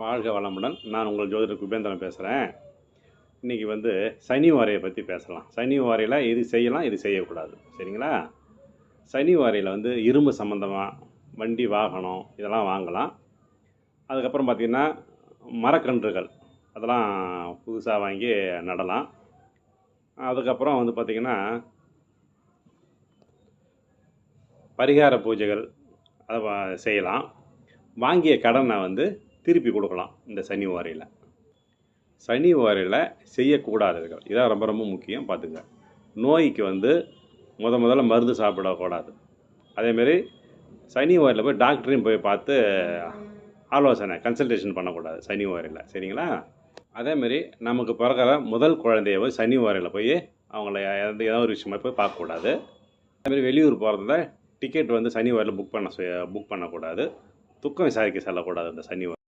வாழ்க வளமுடன். நான் உங்கள் ஜோதிடர் குபேந்திரன் பேசுகிறேன். இன்றைக்கி சனி ஓரையை பற்றி பேசலாம். சனி ஓரையில் இது செய்யலாம், இது செய்யக்கூடாது. சரிங்களா? சனி ஓரையில் இரும்பு சம்மந்தமாக வண்டி, வாகனம் இதெல்லாம் வாங்கலாம். அதுக்கப்புறம் பார்த்திங்கன்னா மரக்கன்றுகள் அதெல்லாம் புதுசாக வாங்கி நடலாம். அதுக்கப்புறம் பார்த்திங்கன்னா பரிகார பூஜைகள் அதை செய்யலாம். வாங்கிய கடனை திருப்பி கொடுக்கலாம். இந்த சனி ஓரையில் சனி ஓரையில் செய்யக்கூடாததுகள் இதான் ரொம்ப ரொம்ப முக்கியம். பார்த்துங்க, நோய்க்கு முதல்ல மருந்து சாப்பிடக்கூடாது. அதேமாரி சனி ஓரையில் போய் டாக்டரையும் போய் பார்த்து ஆலோசனை கன்சல்டேஷன் பண்ணக்கூடாது சனி ஓரையில். சரிங்களா? அதேமாரி நமக்கு பிறக்கிற முதல் குழந்தைய போய் சனி ஓரையில் போய் அவங்கள ஏதோ ஒரு விஷயமா போய் பார்க்கக்கூடாது. அதேமாரி வெளியூர் போகிறதுல டிக்கெட் சனி ஓரையில் புக் பண்ணக்கூடாது. துக்கம் விசாரிக்க செல்லக்கூடாது இந்த சனி ஓரை.